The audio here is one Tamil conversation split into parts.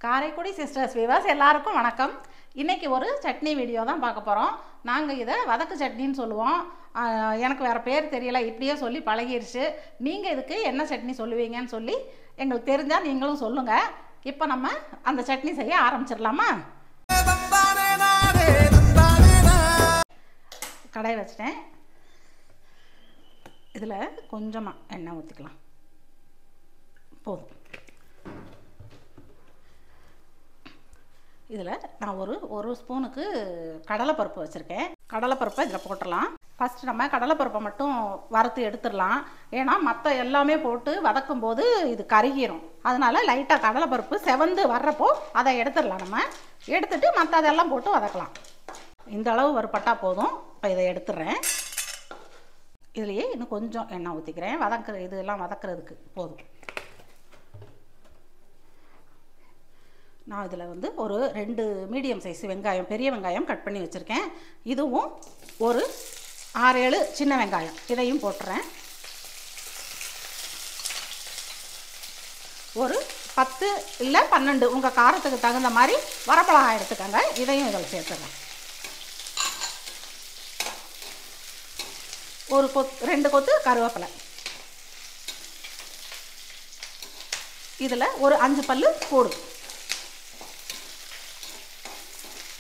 காரைக்குடி சிஸ்டர்ஸ் வியூவர்ஸ் எல்லாருக்கும் வணக்கம். இன்றைக்கி ஒரு சட்னி வீடியோ தான் பார்க்க போகிறோம். நாங்கள் இதை வதக்கு சட்னின்னு சொல்லுவோம். எனக்கு வேறு பேர் தெரியல, இப்படியே சொல்லி பழகிருச்சு. நீங்கள் இதுக்கு என்ன சட்னி சொல்லுவீங்கன்னு சொல்லி எங்களுக்கு தெரிஞ்சால் நீங்களும் சொல்லுங்கள். இப்போ நம்ம அந்த சட்னி செய்ய ஆரம்பிச்சிடலாமா? கடாய் வச்சிட்டேன். இதில் கொஞ்சமாக எண்ணெய் ஊற்றிக்கலாம். போதும். இதில் நான் ஒரு ஸ்பூனுக்கு கடலைப்பருப்பு வச்சுருக்கேன். கடலைப்பருப்பை இதில் போட்டுடலாம். ஃபஸ்ட்டு நம்ம கடலைப்பருப்பை மட்டும் வறுத்து எடுத்துடலாம். ஏன்னா மற்ற எல்லாமே போட்டு வதக்கும் போது இது கருகிரும். அதனால் லைட்டாக கடலைப்பருப்பு செவந்து வர்றப்போ அதை எடுத்துடலாம். நம்ம எடுத்துட்டு மற்றதெல்லாம் போட்டு வதக்கலாம். இந்த அளவு வறுப்பட்டா போதும். இப்போ இதை எடுத்துடுறேன். இதுலேயே இன்னும் கொஞ்சம் எண்ணெய் ஊற்றிக்கிறேன். இதெல்லாம் வதக்கிறதுக்கு போதும். நான் இதில் ஒரு 2 மீடியம் சைஸ் வெங்காயம், பெரிய வெங்காயம் கட் பண்ணி வச்சுருக்கேன். இதுவும் ஒரு 6-7 சின்ன வெங்காயம், இதையும் போட்டுறேன். ஒரு 10 இல்லை 12 உங்கள் காரத்துக்கு தகுந்த மாதிரி வரமிளகாய் எடுத்துக்கோங்க. இதையும் இதில் சேர்த்துறேன். ஒரு 2 கொத்து கருவேப்பிலை. இதில் ஒரு 5 பல்லு பூடு.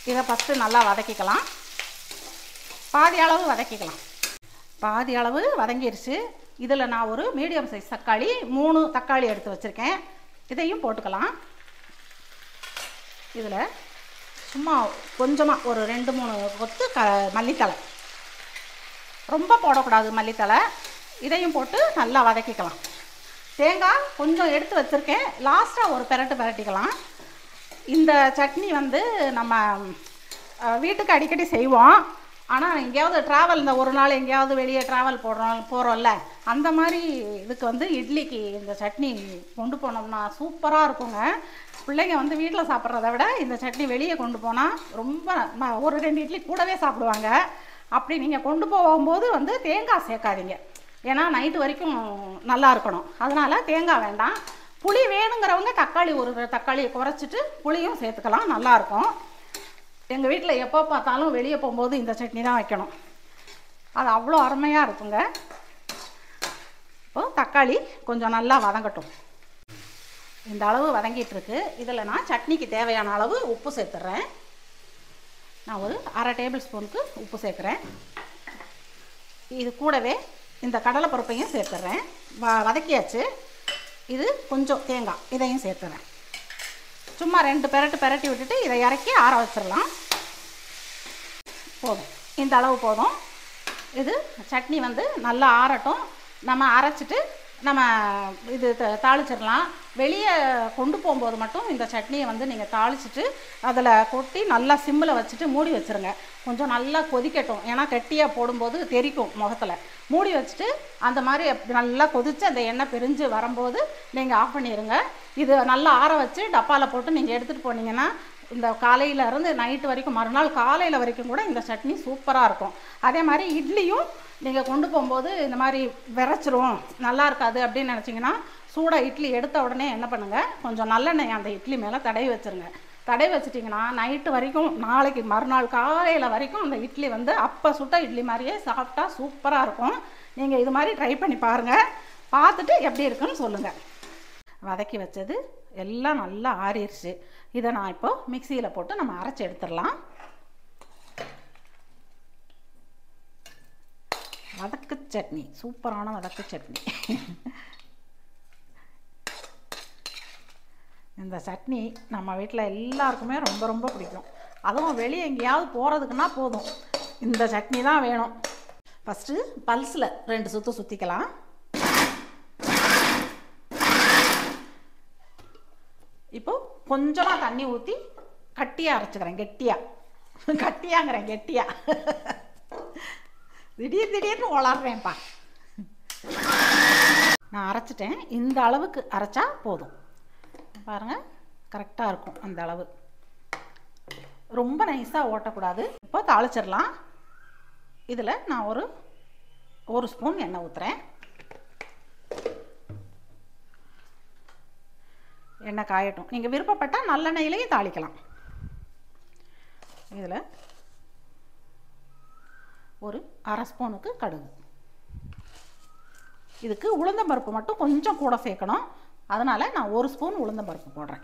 இதை ஃபஸ்ட்டு நல்லா வதக்கிக்கலாம். பாதி அளவு வதக்கிக்கலாம். பாதி அளவு வதங்கிருச்சு. இதில் நான் ஒரு மீடியம் சைஸ் தக்காளி 3 தக்காளி எடுத்து வச்சுருக்கேன். இதையும் போட்டுக்கலாம். இதில் சும்மா கொஞ்சமாக ஒரு 2-3 கொத்து மல்லித்தலை, ரொம்ப போடக்கூடாது மல்லித்தலை. இதையும் போட்டு நல்லா வதக்கிக்கலாம். தேங்காய் கொஞ்சம் எடுத்து வச்சுருக்கேன். லாஸ்ட்டாக ஒரு பிரட்டிக்கலாம். இந்த சட்னி நம்ம வீட்டுக்கு அடிக்கடி செய்வோம். ஆனால் எங்கேயாவது ட்ராவல், இந்த ஒரு நாள் எங்கேயாவது வெளியே ட்ராவல் போகிறோம்ல, அந்த மாதிரி இதுக்கு இட்லிக்கு இந்த சட்னி கொண்டு போனோம்னா சூப்பராக இருக்குங்க. பிள்ளைங்க வீட்டில் சாப்பிட்றத விட இந்த சட்னி வெளியே கொண்டு போனால் ரொம்ப ஒரு 2 இட்லி கூடவே சாப்பிடுவாங்க. அப்படி நீங்கள் கொண்டு போகும்போது தேங்காய் சேர்க்காதீங்க. ஏன்னா நைட்டு வரைக்கும் நல்லா இருக்கணும். அதனால் தேங்காய் வேண்டாம். புளி வேணுங்கிறவங்க ஒரு தக்காளியை குறைச்சிட்டு புளியும் சேர்த்துக்கலாம், நல்லாயிருக்கும். எங்கள் வீட்டில் எப்போ பார்த்தாலும் வெளியே போகும்போது இந்த சட்னி தான் வைக்கணும். அது அவ்வளோ அருமையாக இருக்குங்க. இப்போது தக்காளி கொஞ்சம் நல்லா வதங்கட்டும். இந்த அளவு வதங்கிட்டுருக்கு. இதில் நான் சட்னிக்கு தேவையான அளவு உப்பு சேர்த்துட்றேன். நான் ஒரு 1/2 டேபிள் ஸ்பூனுக்கு உப்பு சேர்க்குறேன். இது கூடவே இந்த கடலைப்பருப்பையும் சேர்த்துட்றேன். வதக்கியாச்சு. இது கொஞ்சம் தேங்காய், இதையும் சேர்த்துறேன். சும்மா 2 பிரட்டி விட்டுட்டு இதை இறக்கி ஆற வச்சிடலாம். போதும், இந்த அளவு போதும். இது சட்னி நல்லா ஆறட்டும். நம்ம அரைச்சிட்டு நம்ம இது தாளிச்சிடலாம். வெளியே கொண்டு போகும்போது மட்டும் இந்த சட்னியை நீங்கள் தாளிச்சிட்டு அதில் கொட்டி நல்லா சிம்மில் வச்சுட்டு மூடி வச்சுருங்க. கொஞ்சம் நல்லா கொதிக்கட்டும். ஏன்னா கெட்டியாக போடும்போது தெரிக்கும் முகத்தில். மூடி வச்சுட்டு அந்த மாதிரி நல்லா கொதித்து அந்த எண்ணெய் பிரிஞ்சு வரும்போது நீங்கள் ஆஃப் பண்ணிடுங்க. இது நல்லா ஆற வச்சு டப்பாவில் போட்டு நீங்கள் எடுத்துகிட்டு போனீங்கன்னா இந்த காலையிலேருந்து நைட்டு வரைக்கும், மறுநாள் காலையில் வரைக்கும் கூட இந்த சட்னி சூப்பராக இருக்கும். அதே மாதிரி இட்லியும் நீங்கள் கொண்டு போகும்போது இந்த மாதிரி விரைச்சிரும், நல்லா இருக்காது அப்படின்னு நினச்சிங்கன்னா சூடாக இட்லி எடுத்த உடனே என்ன பண்ணுங்கள், கொஞ்சம் நல்லெண்ணெய் அந்த இட்லி மேலே தடவி வச்சுருங்க. தடவி வச்சிட்டிங்கன்னா நைட்டு வரைக்கும், நாளைக்கு மறுநாள் காலையில் வரைக்கும் அந்த இட்லி அப்போ சுட்ட இட்லி மாதிரியே சாப்பிட்டா சூப்பராக இருக்கும். நீங்கள் இது மாதிரி ட்ரை பண்ணி பாருங்கள். பார்த்துட்டு எப்படி இருக்குன்னு சொல்லுங்கள். வதக்கி வச்சது எல்லாம் நல்லா ஆறிடுச்சு. இதை நான் இப்போ மிக்சியில் போட்டு நம்ம அரைச்சி எடுத்துடலாம். வதக்கு சட்னி, சூப்பரான வதக்கு சட்னி. இந்த சட்னி நம்ம வீட்டில் எல்லாருக்குமே ரொம்ப ரொம்ப பிடிக்கும். அதுவும் வெளியே எங்கேயாவது போகிறதுக்குன்னா போதும், இந்த சட்னி தான் வேணும். ஃபஸ்ட்டு பல்ஸில் 2 சுற்று சுற்றிக்கலாம். இப்போது கொஞ்சமாக தண்ணி ஊற்றி கட்டியாக அரைச்சிக்கிறேன். கெட்டியாக திடீர்னு உளறேன்ப்பா. நான் அரைச்சிட்டேன். இந்த அளவுக்கு அரைச்சா போதும். பாருங்கள், கரெக்டாக இருக்கும் அந்த அளவு. ரொம்ப நைஸாக ஓட்டக்கூடாது. இப்போ தாளிச்சிடலாம். இதில் நான் ஒரு ஸ்பூன் எண்ணெய் ஊற்றுறேன். எண்ணெய் காயட்டும். நீங்கள் விருப்பப்பட்டால் நல்லெண்ணெயிலையும் தாளிக்கலாம். இதில் ஒரு 1/2 ஸ்பூனுக்கு கடுகு. இதுக்கு உளுந்தம்பருப்பு மட்டும் கொஞ்சம் கூட சேர்க்கணும். அதனால் நான் 1 ஸ்பூன் உளுந்தம்பருப்பு போடுறேன்.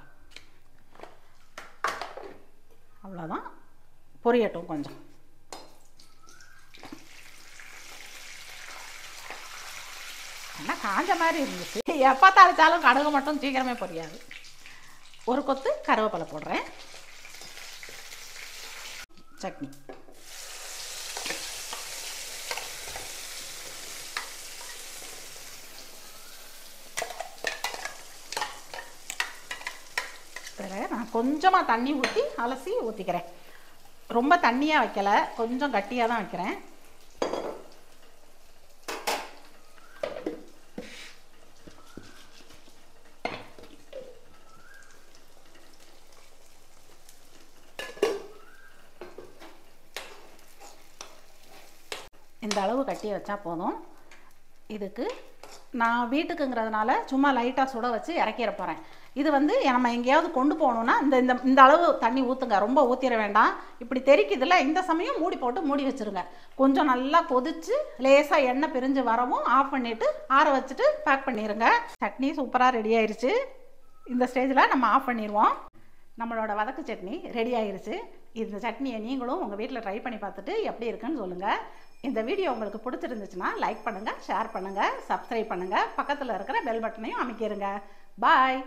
அவ்வளோதான். பொரியட்டும் கொஞ்சம். ஆனால் காஞ்ச மாதிரி இருந்துச்சு. எப்போ தாளித்தாலும் கடுகு மட்டும் சீக்கிரமே பொரியாது. ஒரு கொத்து கருவேப்பிலை போடுறேன். சட்னி நான் கொஞ்சமாக தண்ணி ஊற்றி அலசி ஊற்றிக்கிறேன். ரொம்ப தண்ணியாக வைக்கலை, கொஞ்சம் கட்டியாக தான் வைக்கிறேன். இந்த அளவு கட்டி வச்சா போதும். இதுக்கு நான் வீட்டுக்குங்கிறதுனால சும்மா லைட்டாக சுட வச்சு இறக்கிற போகிறேன். இது வந்து நம்ம எங்கேயாவது கொண்டு போகணுன்னா இந்த அளவு தண்ணி ஊற்றுங்க, ரொம்ப ஊற்றிட வேண்டாம். இப்படி தெரிக்குதில்ல, இந்த சமயம் மூடி போட்டு மூடி வச்சுருங்க. கொஞ்சம் நல்லா கொதித்து லேசாக எண்ணெய் பிரிஞ்சு வரவும் ஆஃப் பண்ணிவிட்டு ஆற வச்சுட்டு பேக் பண்ணிடுங்க. சட்னி சூப்பராக ரெடி ஆயிடுச்சு. இந்த ஸ்டேஜில் நம்ம ஆஃப் பண்ணிடுவோம். நம்மளோட வதக்கு சட்னி ரெடி ஆயிடுச்சு. இந்த சட்னியை நீங்களும் உங்கள் வீட்டில் ட்ரை பண்ணி பார்த்துட்டு எப்படி இருக்குன்னு சொல்லுங்கள். இந்த வீடியோ உங்களுக்கு பிடிச்சிருந்துச்சுன்னா லைக் பண்ணுங்கள், ஷேர் பண்ணுங்கள், சப்ஸ்கிரைப் பண்ணுங்கள், பக்கத்தில் இருக்கிற பெல் பட்டனையும் அமைக்கிருங்க. பாய்.